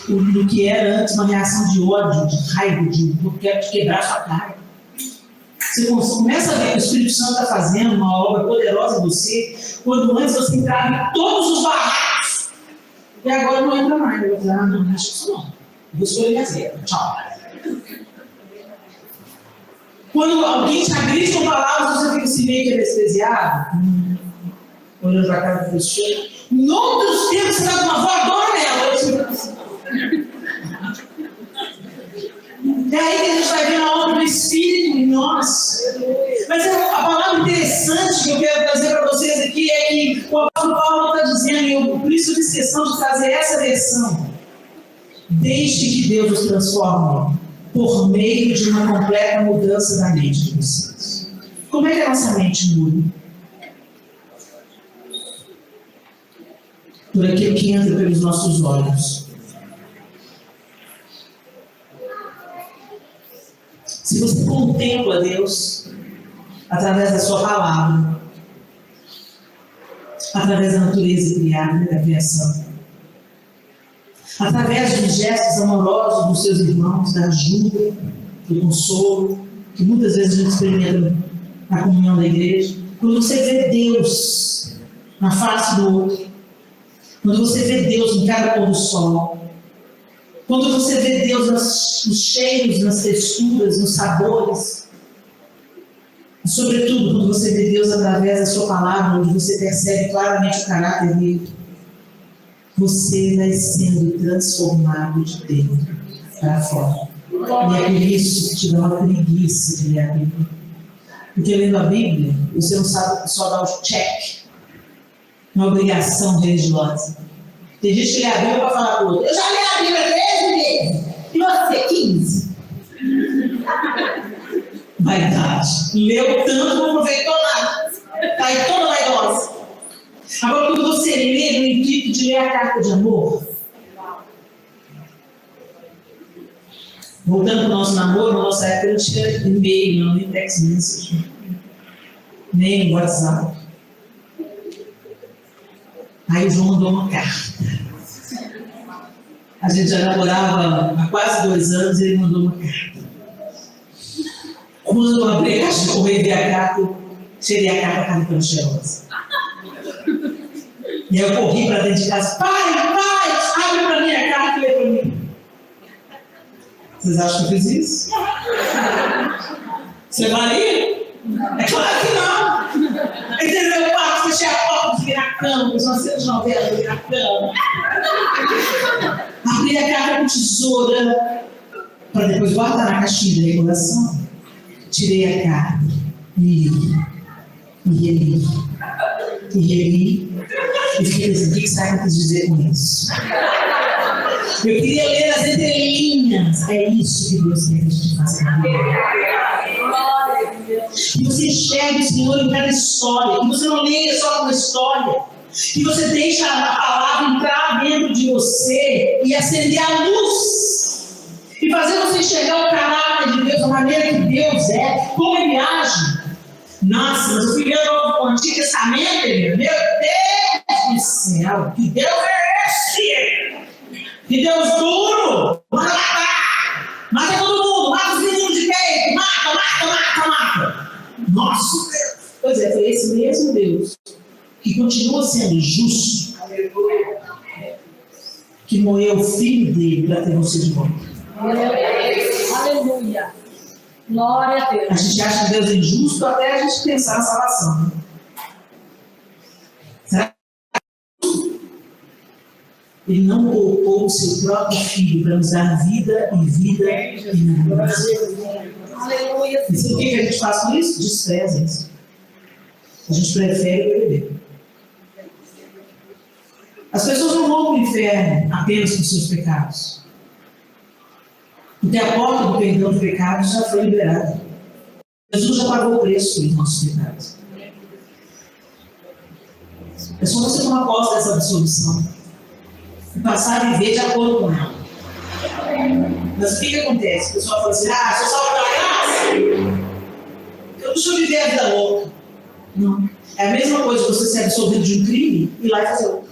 A: do que era antes uma reação de ódio, de raiva, de eu quero te quebrar sua cara. Você começa a ver que o Espírito Santo está fazendo uma obra poderosa em você, quando antes você entrava em todos os barracos. E agora não entra mais. Eu vou dizer, não acho isso não. Vou escolher minha zero. Tchau. Quando alguém te agride com palavras, você fica assim meio que anestesiado. Olhando para a cara da pessoa. Em outros tempos, você dá uma voadora nela. É aí que a gente vai ver a obra do Espírito em nós. Mas a palavra interessante que eu quero trazer para vocês aqui é que o apóstolo Paulo está dizendo, e eu por isso fiz questão de trazer essa versão. Deixe que Deus os transforme por meio de uma completa mudança da mente de vocês. Como é que a nossa mente muda? Por aquilo que entra pelos nossos olhos. Se você contempla Deus através da sua palavra, através da natureza criada, da criação, através dos gestos amorosos dos seus irmãos, da ajuda, do consolo, que muitas vezes a gente experimenta na comunhão da igreja, quando você vê Deus na face do outro, quando você vê Deus em cada pôr do sol, quando você vê Deus nos cheiros, nas texturas, nos sabores, e sobretudo quando você vê Deus através da sua palavra, onde você percebe claramente o caráter dele, você vai sendo transformado de dentro para fora. E é por isso que te dá uma preguiça de ler a Bíblia. Porque lendo a Bíblia, você não sabe só dar o check, uma obrigação religiosa. Tem gente que lê a Bíblia para falar para o outro, eu já li a Bíblia 13 vezes, e você 15. Vaidade. Leu tanto, não aproveitou nada. Está aí toda vaidosa. Agora, quando você lê no intuito de ler a carta de amor, voltando para o nosso namoro, na nossa época não tinha e-mail, não, nem text message, nem WhatsApp. Aí o João mandou uma carta. A gente já namorava há quase 2 anos e ele mandou uma carta. Quando eu abri a caixa de correio e vi a carta, eu tirei a carta, estava tão cheirosa. E aí eu corri para dentro de casa, pai, abre para mim a carta e lê para mim. Vocês acham que eu fiz isso? Você faria? É claro que não. Entendeu? Eu passo, fechei a porta, fiquei na cama, fiz uma cena de novela, fiquei na cama. Abri a carta com tesoura, para depois guardar na caixinha de regulação. Tirei a carta e reli. E fiquei pensando, o que Simon quis dizer com isso? Eu queria ler as entrelinhas. É isso que Deus quer que a gente faça. Que você enxergue o Senhor em cada história. Que você não leia só uma história. Que você deixe a palavra entrar dentro de você e acender a luz. E fazer você enxergar o caráter de Deus, a maneira que Deus é, como Ele age. Nossa, mas eu fui ler o Antigo Testamento, meu Deus do céu, que Deus é esse? Que Deus duro, manda matar, mata todo mundo, mata os meninos de peito, mata. Nossa Deus! Pois é, foi esse mesmo Deus que continua sendo justo, que morreu o filho dele para ter você de volta.
B: Aleluia! Glória a Deus.
A: A gente acha que Deus é injusto até a gente pensar na salvação. Né? Será que Ele não poupou o seu próprio filho para nos dar vida e vida em abundância?
B: Aleluia!
A: E sabe o que a gente faz com isso? Despreza isso. A gente prefere beber. As pessoas não vão para o inferno apenas por seus pecados. Porque a porta do perdão de pecados já foi liberada. Jesus já pagou o preço pelos nossos pecados. É só você tomar posse dessa absolvição e passar a viver de acordo com ela. Mas o que acontece? O pessoal fala assim, sou salvo pela graça? Eu deixo eu viver a vida louca. Não. É a mesma coisa você ser absolvido de um crime e ir lá e fazer outro.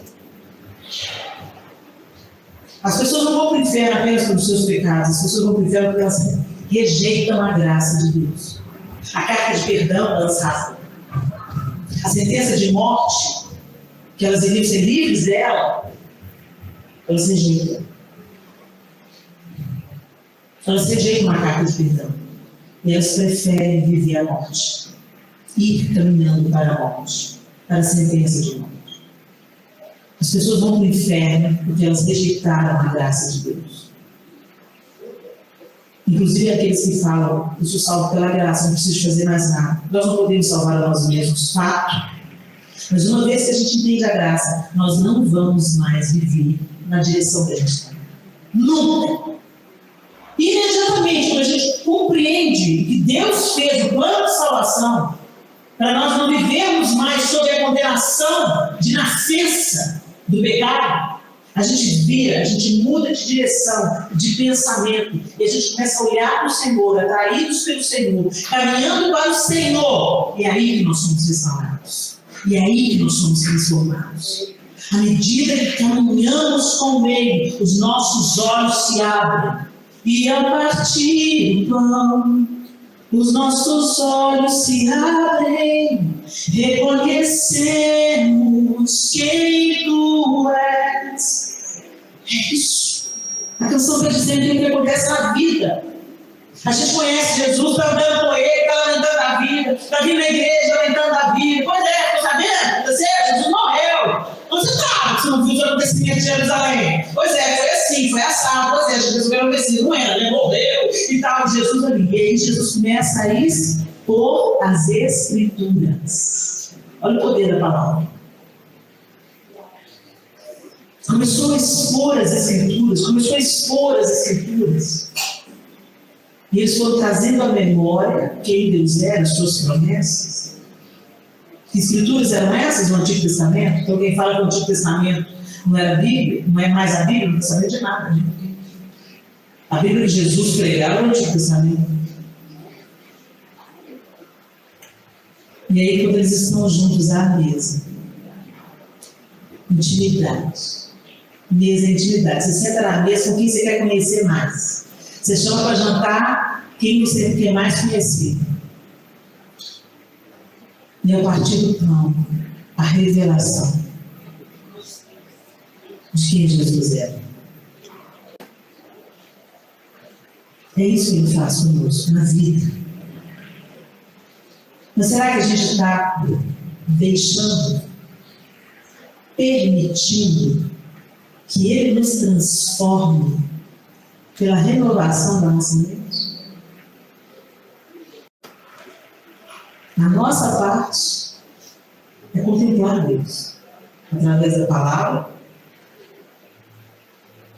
A: As pessoas não vão para o inferno apenas pelos seus pecados, as pessoas vão para o inferno porque elas rejeitam a graça de Deus. A carta de perdão elas rasgam. A sentença de morte, que elas iriam ser livres dela, elas rejeitam. Elas rejeitam a carta de perdão. E elas preferem viver a morte. Ir caminhando para a morte, para a sentença de morte. As pessoas vão para o inferno porque elas rejeitaram a graça de Deus. Inclusive aqueles que falam, eu sou salvo pela graça, não preciso fazer mais nada. Nós não podemos salvar a nós mesmos, fato. Mas uma vez que a gente entende a graça, nós não vamos mais viver na direção que a gente está. Nunca. Imediatamente, quando a gente compreende que Deus fez o plano de salvação, para nós não vivermos mais sob a condenação de nascença do pecado, a gente vira, a gente muda de direção, de pensamento, e a gente começa a olhar para o Senhor, atraídos pelo Senhor, caminhando para o Senhor. E é aí que nós somos restaurados. E é aí que nós somos transformados. À medida que caminhamos com Ele, os nossos olhos se abrem. E a partir do pão, os nossos olhos se abrem, reconhecemos quem Tu és. É isso. A canção está dizendo o que acontece na vida. A gente conhece Jesus, está andando com Ele, está lamentando a vida, está vindo na igreja lamentando a vida. Pois é, estou sabendo, você, Jesus morreu. Onde você estava? Você não viu os acontecimentos de Jerusalém? Pois é, foi assim, foi assado. Pois é, Jesus veio acontecido, não era, ele morreu e estava Jesus ali. E aí Jesus começa a expor as Escrituras. Olha o poder da palavra. Começou a expor as Escrituras, E eles foram trazendo à memória quem Deus era, as suas promessas. Que escrituras eram essas no Antigo Testamento? Então quem fala que o Antigo Testamento não era a Bíblia, não é mais a Bíblia, não sabe de nada. Né? A Bíblia que Jesus pregava no Antigo Testamento. E aí quando eles estão juntos à mesa, intimidade. Mesa é intimidade. Você senta na mesa com quem você quer conhecer mais. Você chama para jantar quem você quer mais conhecer. E a partir do pão, a revelação de quem Jesus era. É isso que Ele faz conosco, na vida. Mas será que a gente está deixando, permitindo que Ele nos transforme pela renovação da nossa mente? A nossa parte é contemplar Deus através da palavra.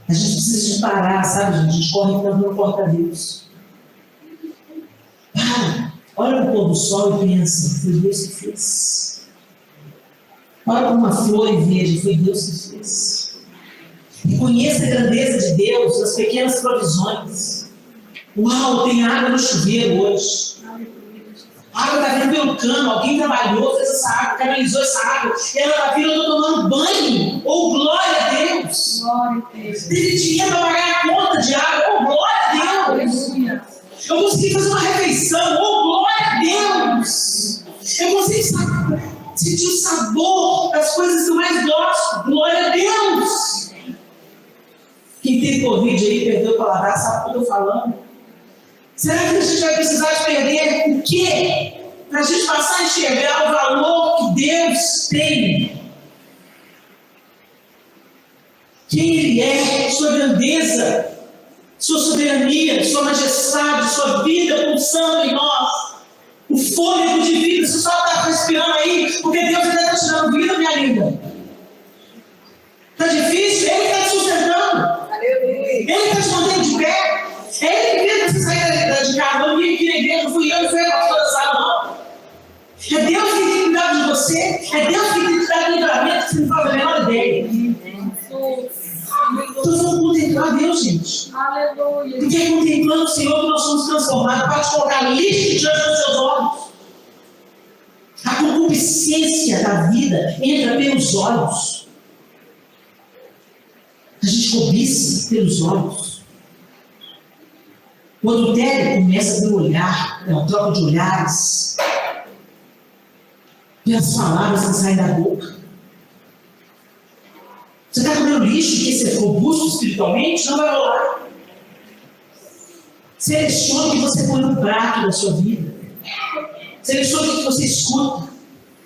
A: A gente precisa de parar, sabe, gente? A gente corre tanto no porta-Deus. Para, olha para o pôr do sol e pensa, foi Deus que fez. Olha para uma flor e veja, foi Deus que fez. E conheça a grandeza de Deus nas pequenas provisões. Uau, tem água no chuveiro hoje. A água está vindo pelo cano, alguém trabalhou, fez essa água, canalizou essa água, e ela está vindo, eu estou tomando banho. Oh, glória a Deus!
B: Glória a Deus.
A: Teve dinheiro para pagar a conta de água. Oh, glória a Deus! Eu consegui fazer uma refeição. Oh, glória a Deus! Eu consegui sentir o sabor das coisas que eu mais gosto. Glória a Deus! Quem tem Covid aí, perdeu o paladar, sabe o que eu estou falando? Será que a gente vai precisar de perder o quê? Para a gente passar a enxergar o valor que Deus tem. Quem Ele é, sua grandeza, sua soberania, sua majestade, sua vida pulsando em nós. O fôlego de vida, você só está respirando aí, porque Deus ainda está te dando vida, minha linda. Está difícil? Ele está te sustentando. Ele está te mantendo de pé. É Ele que fez você sair de casa. Eu vim aqui na igreja, não fui eu, não fui a pastora Sara, não. É Deus que tem cuidado de você. É Deus que tem cuidado do livramento, que você não faz a menor ideia. Então vamos contemplar Deus, gente.
B: Aleluia.
A: Porque é contemplando o Senhor que nós somos transformados. Pode colocar lixo diante dos seus olhos. A concupiscência da vida entra pelos olhos. A gente cobiça pelos olhos. O adultério começa pelo olhar, é uma troca de olhares, pelas palavras que saem da boca. Você está comendo lixo que você for robusto espiritualmente, não vai rolar. Selecione o que você põe no prato da sua vida. Selecione o que você escuta.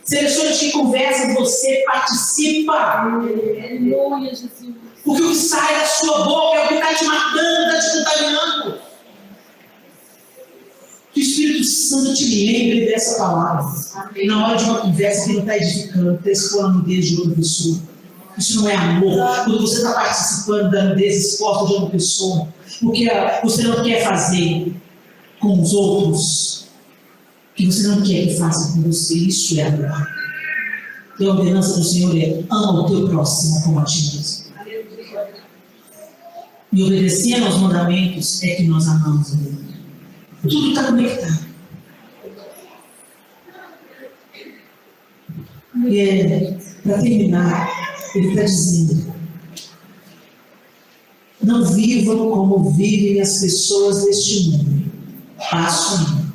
A: Selecione de que conversa você participa.
B: Aleluia, Jesus.
A: Porque o que sai da sua boca é o que está te matando, está te contaminando. Que o Espírito Santo te lembre dessa palavra. Na hora de uma conversa que não está edificando, está expondo a nudez de outra pessoa. Isso não é amor. Quando você está participando da nudez exposta de outra pessoa, porque você não quer fazer com os outros, que você não quer que faça com você, isso é amor. E a ordenança do Senhor é: ama o teu próximo como a ti mesmo. E obedecendo aos mandamentos é que nós amamos a Deus. Tudo está conectado. E para terminar, ele está dizendo: não vivam como vivem as pessoas deste mundo. Passo um.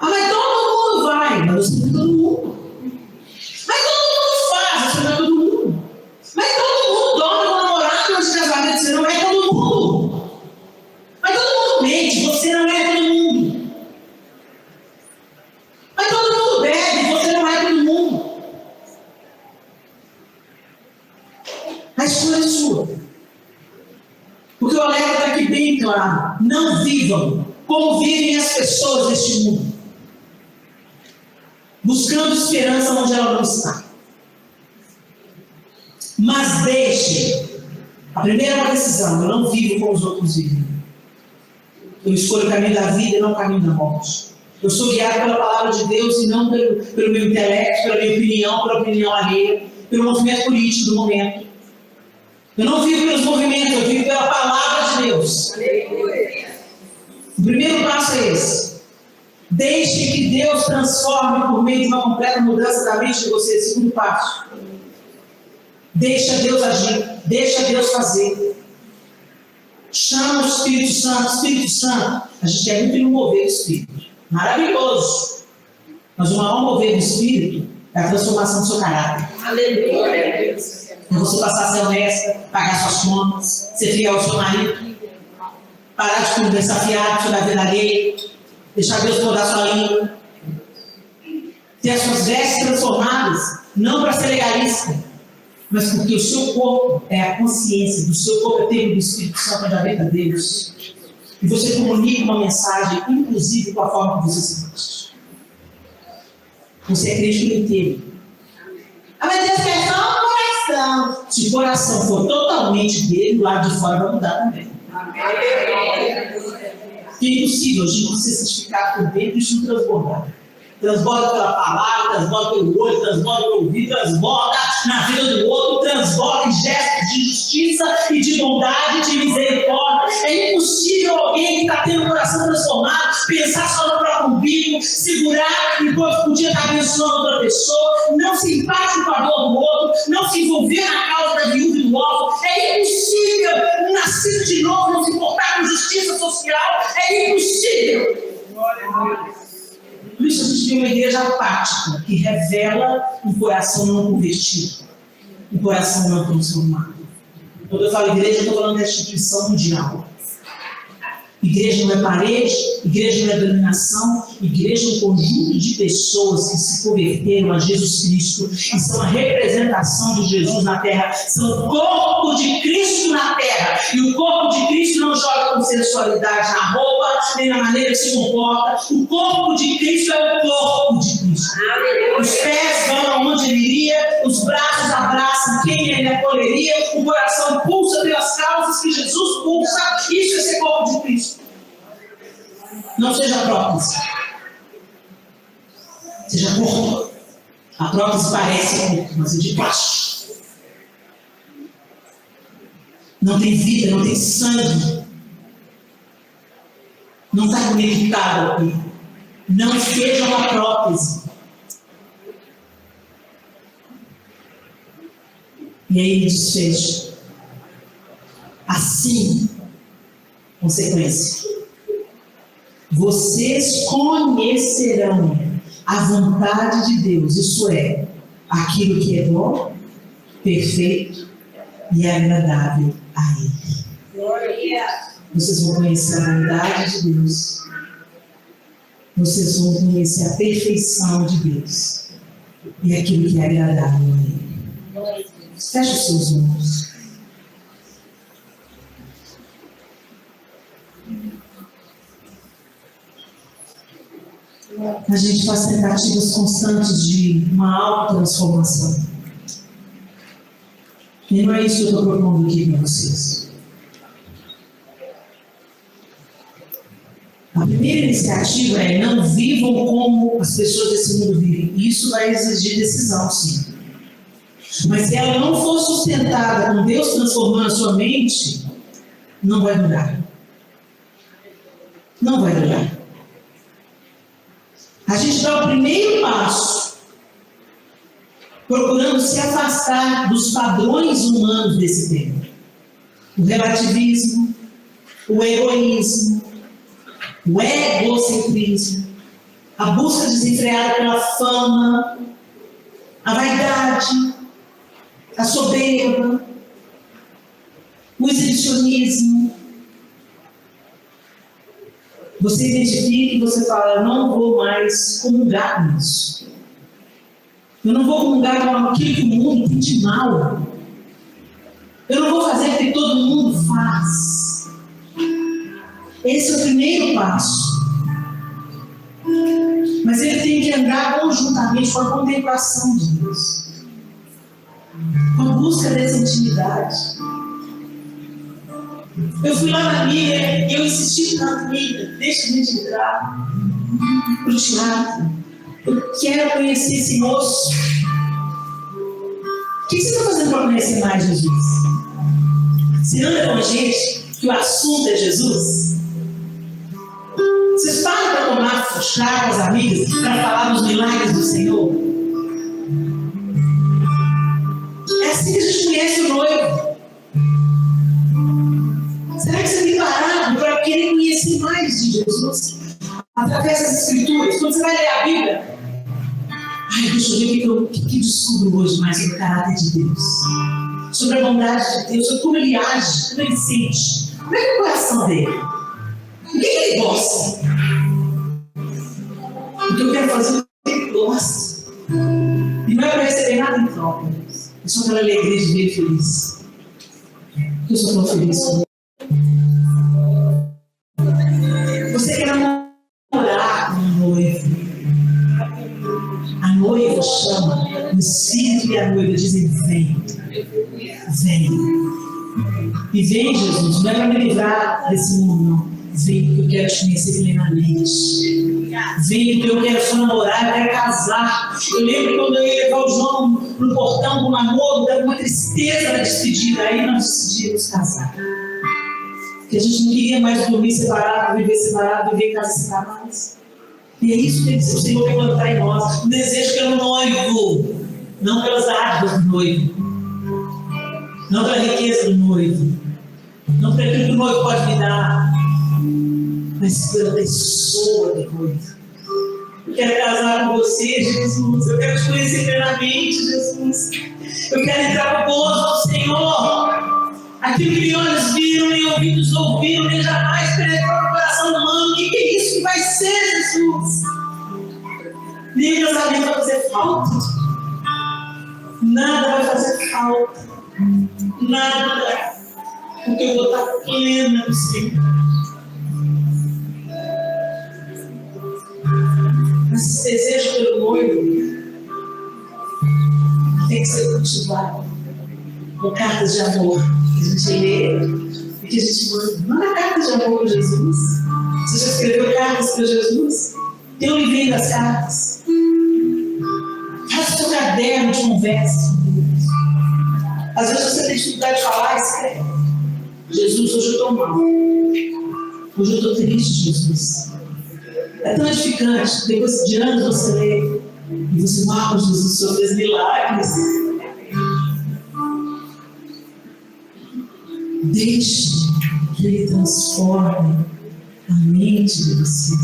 A: Ah, mas todo mundo vai. Mas você não é todo mundo. Mas todo mundo faz. Você não é todo mundo. Mas todo mundo dorme com o namorado antes de casamento. Você não é todo mundo. Mas todo mundo mente. Você não é todo mundo. Mas todo mundo bebe. Você não é todo mundo. A escolha é sua. Porque o alerta está aqui bem claro. Não vivam como vivem as pessoas deste mundo, buscando esperança onde ela não está. Mas deixe. A primeira é uma decisão: eu não vivo como os outros vivem. Eu escolho o caminho da vida e não o caminho da morte. Eu sou guiado pela palavra de Deus e não pelo meu intelecto, pela minha opinião, pela opinião alheia, pelo movimento político do momento. Eu não vivo pelos movimentos, eu vivo pela palavra de Deus. O primeiro passo é esse. Deixe que Deus transforme por meio de uma completa mudança da mente de você. Segundo passo. Deixa Deus agir. Deixa Deus fazer. Chama o Espírito Santo. Espírito Santo. A gente quer muito no mover do Espírito. Maravilhoso. Mas o maior mover do Espírito é a transformação do seu caráter.
B: Aleluia.
A: É você passar a ser honesta, pagar suas contas, ser fiel ao seu marido, parar de conversar fiado sobre a vida alheia, deixar Deus mudar sua língua, ter as suas vestes transformadas, não para ser legalista, mas porque o seu corpo é a consciência do seu corpo, é templo do Espírito Santo, onde habita Deus. E você comunica uma mensagem, inclusive com a forma que você se veste. Você é crente inteiro. Ah, mas Deus quer só um coração. Se o coração for totalmente dele, o lado de fora vai mudar também. Porque é impossível, gente, você santificar por dentro e isso não transbordar. Transborda pela palavra, transborda pelo olho, transborda pelo ouvido, transborda na vida do outro, transborda em gestos de justiça e de bondade, de misericórdia. É impossível alguém que está tendo o coração transformado pensar só no próprio umbigo, segurar enquanto podia estar abençoando outra pessoa, não se empate com a dor do outro, não se envolver na causa da viúva e do órfão. É impossível um nascido de novo não se importar com justiça social. É impossível. Glória a Deus. Por isso a gente tem uma igreja apática, que revela um coração não convertido, um coração não transformado. Quando eu falo igreja, eu estou falando da instituição mundial. Igreja não é parede, igreja não é dominação, igreja é um conjunto de pessoas que se converteram a Jesus Cristo e são a representação de Jesus na terra, são o corpo de Cristo na terra. E o corpo de Cristo não joga com sensualidade na roupa, nem na maneira que se comporta. O corpo de Cristo é o corpo de Cristo. Os pés vão onde ele iria, os braços abraçam quem ele acolheria, o coração pulsa pelas causas que Jesus pulsa. Isso é ser corpo de Cristo. Não seja prótese. Seja corpo. A prótese parece corpo, mas é de plástico. Não tem vida, não tem sangue. Não está conectado aqui. Não seja uma prótese. E aí ele desfecha. Assim, consequência. Vocês conhecerão a vontade de Deus, isso é, aquilo que é bom, perfeito e agradável a Ele. Vocês vão conhecer a bondade de Deus. Vocês vão conhecer a perfeição de Deus e aquilo que é agradável a Ele. Feche os seus olhos. A gente faz tentativas constantes de uma autotransformação. E não é isso que eu estou propondo aqui para vocês. A primeira iniciativa é: não vivam como as pessoas desse mundo vivem. Isso vai exigir decisão, sim. Mas se ela não for sustentada com Deus transformando a sua mente, não vai durar. Não vai durar. A gente dá o primeiro passo, procurando se afastar dos padrões humanos desse tempo. O relativismo, o egoísmo, o egocentrismo, a busca desenfreada pela fama, a vaidade, a soberba, o exibicionismo. Você identifica e você fala: eu não vou mais comungar com isso. Eu não vou comungar com aquilo que o mundo tem de mal. Eu não vou fazer o que todo mundo faz. Esse é o primeiro passo. Mas ele tem que andar conjuntamente com a contemplação de Deus, com a busca dessa intimidade. Eu fui lá na Bíblia e eu insisti na Bíblia: deixa a gente entrar para o teatro. Eu quero conhecer esse moço. O que você está fazendo para conhecer mais Jesus? Você anda com gente que o assunto é Jesus? Vocês param para tomar chá com as amigas para falar dos milagres do Senhor? É assim que a gente conhece o noivo. Será que você tem parado para querer conhecer mais de Jesus? Através das Escrituras. Quando você vai ler a Bíblia, deixa eu ver o que descubro hoje mais sobre o caráter de Deus, sobre a bondade de Deus, sobre como Ele age, como Ele sente, como é que é o coração dele, o que Ele gosta. O que eu quero fazer é o que Ele gosta. E não é para receber nada em troca. É só pela alegria de ver Ele feliz. Eu sou tão feliz com Ele. Você quer namorar com um noivo. A noiva chama, o Espírito e a noiva dizem: vem, vem. E vem, Jesus, não é para me livrar desse mundo, não. Vem porque eu quero te conhecer plenamente. Vem porque eu quero só namorar, eu quero casar. Eu lembro quando eu ia levar o João no portão do namoro, dava uma tristeza na despedida. Aí nós decidimos casar. Porque a gente não queria mais dormir separado, viver separado, viver em casas separadas. E é isso que o Senhor quer plantar em nós. Um desejo pelo noivo, não pelas árvores do noivo, não pela riqueza do noivo, não pelo que o noivo pode me dar, mas pela pessoa do noivo. Eu quero casar com você, Jesus. Eu quero te conhecer plenamente, Jesus. Eu quero entrar no gozo do Senhor. Aquilo que olhos viram, nem ouvidos ouviram, nem jamais penetrou no coração humano. O que é isso que vai ser, Jesus? Nem o casamento vai fazer falta. Nada vai fazer falta. Nada. Porque eu vou estar plena no Senhor. Esse desejo pelo noivo tem que ser cultivado com cartas de amor que a gente lê e que a gente manda. Manda cartas de amor para Jesus. Você já escreveu cartas para Jesus? Tem um livrinho das cartas. Faça o seu caderno de conversa com Deus. Às vezes você tem dificuldade de falar, escreve: Jesus, hoje eu estou mal. Hoje eu estou triste, Jesus. É tão edificante. Depois de anos você lê e você marca: Jesus, o Senhor fez milagres. Deixe que Ele transforme a mente de vocês,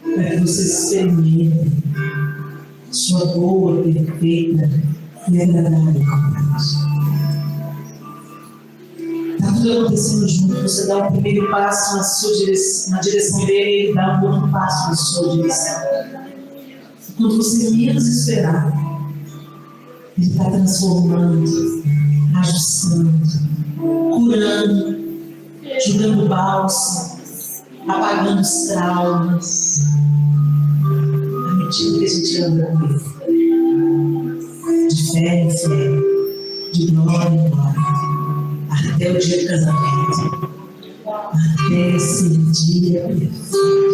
A: para que vocês experimentem sua boa, perfeita e agradável vontade. Está tudo acontecendo junto, você dá um primeiro passo na direção dele, ele dá um outro passo na sua direção. Quando você menos esperar, ele está transformando, ajustando, curando, jogando bálsamo, apagando os traumas. À medida que a gente anda com ele, de fé em fé, de glória em glória, até o dia do casamento, até esse dia perfeito.